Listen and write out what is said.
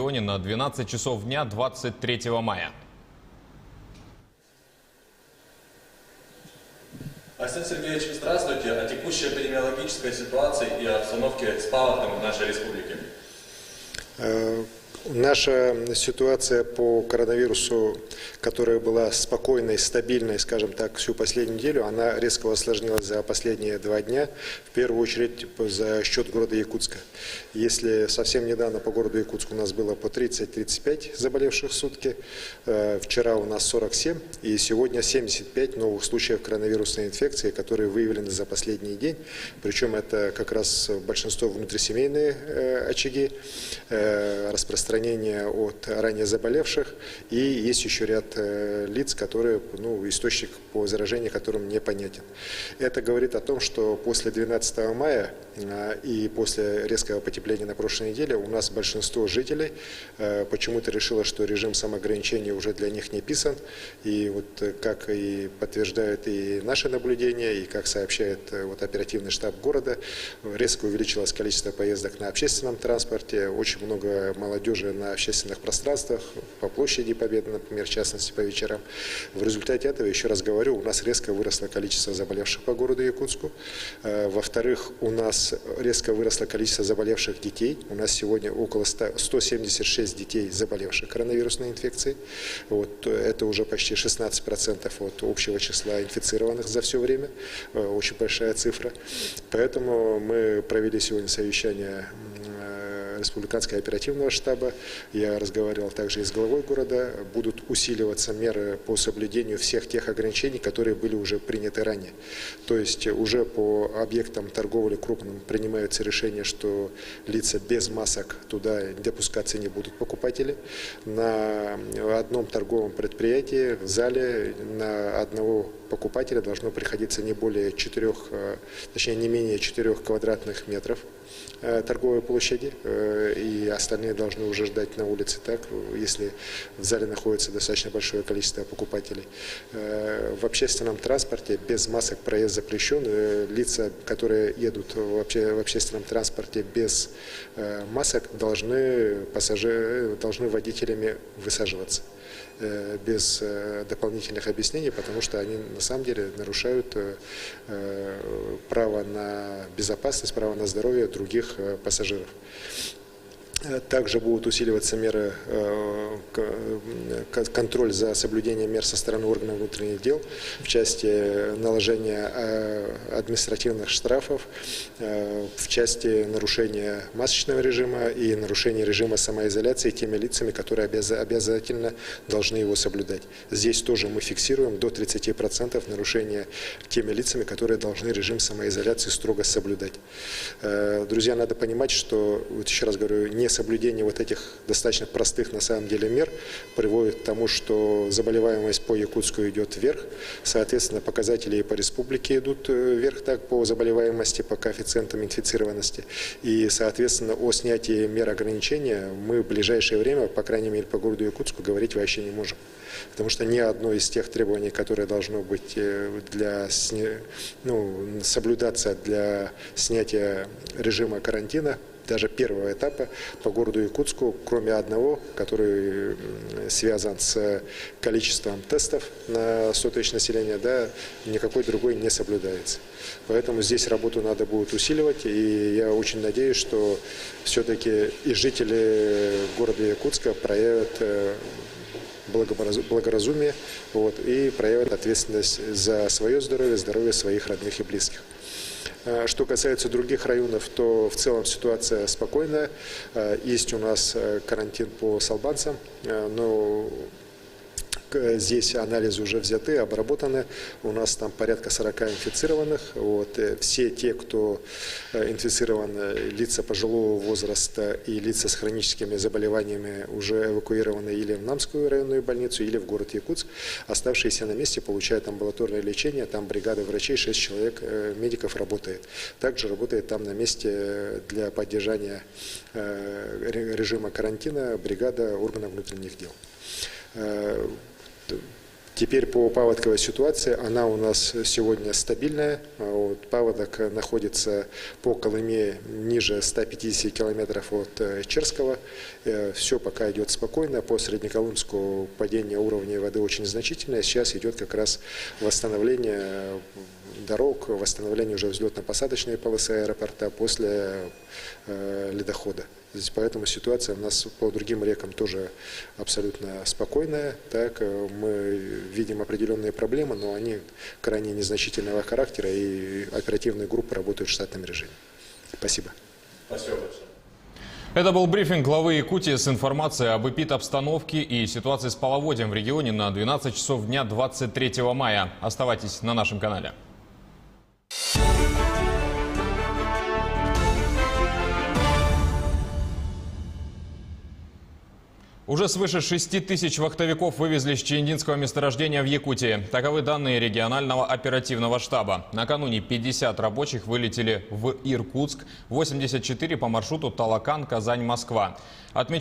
регионе на 12 часов дня 23 мая. Арсений Сергеевич, здравствуйте. О текущей эпидемиологической ситуации и обстановке с паводком в нашей республике. Наша ситуация по коронавирусу, которая была спокойной, стабильной, скажем так, всю последнюю неделю, она резко осложнилась за последние 2 дня, в первую очередь за счет города Якутска. Если совсем недавно по городу Якутску у нас было по 30-35 заболевших в сутки, вчера у нас 47, и сегодня 75 новых случаев коронавирусной инфекции, которые выявлены за последний день. Причем это как раз большинство внутрисемейные очаги, распространение от ранее заболевших, и есть еще ряд лиц, которые, источник по заражению которым непонятен. Это говорит о том, что после 12 мая и после резкого потепления на прошлой неделе у нас большинство жителей почему-то решило, что режим самоограничения уже для них не писан. И вот как и подтверждают и наши наблюдения, и как сообщает оперативный штаб города, резко увеличилось количество поездок на общественном транспорте, очень много молодежи на общественных пространствах, по площади Победы, например, в частности по вечерам. В результате этого, еще раз говорю, у нас резко выросло количество заболевших по городу Якутску. Во-вторых, у нас резко выросло количество заболевших детей. У нас сегодня около 176 детей, заболевших коронавирусной инфекцией. Это уже почти 16% от общего числа инфицированных за все время. Очень большая цифра. Поэтому мы провели сегодня совещание республиканского оперативного штаба. Я разговаривал также и с главой города. Будут усиливаться меры по соблюдению всех тех ограничений, которые были уже приняты ранее. То есть уже по объектам торговли крупным принимаются решения, что лица без масок туда допускаться не будут покупатели. На одном торговом предприятии в зале на одного покупателя должно приходиться не более 4, точнее не менее 4 квадратных метров торговой площади, и остальные должны уже ждать на улице так, если в зале находится достаточно большое количество покупателей. В общественном транспорте без масок проезд запрещен. Лица, которые едут в общественном транспорте без масок, должны водителями высаживаться без дополнительных объяснений, потому что они на самом деле нарушают право на безопасность, право на здоровье других пассажиров. Также будут усиливаться меры, контроль за соблюдением мер со стороны органов внутренних дел в части наложения административных штрафов, в части нарушения масочного режима и нарушения режима самоизоляции теми лицами, которые обязательно должны его соблюдать. Здесь тоже мы фиксируем до 30% нарушения теми лицами, которые должны режим самоизоляции строго соблюдать. Друзья, надо понимать, что, еще раз говорю, несоблюдение этих достаточно простых на самом деле мер приводит к тому, что заболеваемость по Якутску идет вверх, соответственно, показатели и по республике идут вверх так по заболеваемости, по коэффициентам инфицированности, и, соответственно, о снятии мер ограничения мы в ближайшее время, по крайней мере по городу Якутску, говорить вообще не можем. Потому что ни одно из тех требований, которые должно быть соблюдаться для снятия режима карантина, даже первого этапа по городу Якутску, кроме одного, который связан с количеством тестов на 100 тысяч населения, никакой другой не соблюдается. Поэтому здесь работу надо будет усиливать, и я очень надеюсь, что все-таки и жители города Якутска проявят благоразумие и проявят ответственность за свое здоровье, здоровье своих родных и близких. Что касается других районов, то в целом ситуация спокойная. Есть у нас карантин по салбанцам, но здесь анализы уже взяты, обработаны. У нас там порядка 40 инфицированных. Все те, кто инфицирован, лица пожилого возраста и лица с хроническими заболеваниями, уже эвакуированы или в Намскую районную больницу, или в город Якутск. Оставшиеся на месте получают амбулаторное лечение. Там бригада врачей, 6 человек, медиков работает. Также работает там на месте для поддержания режима карантина бригада органов внутренних дел. Теперь по паводковой ситуации, она у нас сегодня стабильная. Вот, паводок находится по Колыме ниже 150 километров от Черского. Все пока идет спокойно. По Среднеколымску падение уровня воды очень значительное. Сейчас идет как раз восстановление дорог, восстановление уже взлетно-посадочной полосы аэропорта после ледохода. Здесь поэтому ситуация у нас по другим рекам тоже абсолютно спокойная. Так, мы видим определенные проблемы, но они крайне незначительного характера, и оперативные группы работают в штатном режиме. Спасибо. Спасибо большое. Это был брифинг главы Якутии с информацией об эпидобстановке и ситуации с половодьем в регионе на 12 часов дня 23 мая. Оставайтесь на нашем канале. Уже свыше 6 тысяч вахтовиков вывезли с Чиендинского месторождения в Якутии. Таковы данные регионального оперативного штаба. Накануне 50 рабочих вылетели в Иркутск, 84 по маршруту Талакан, Казань, Москва.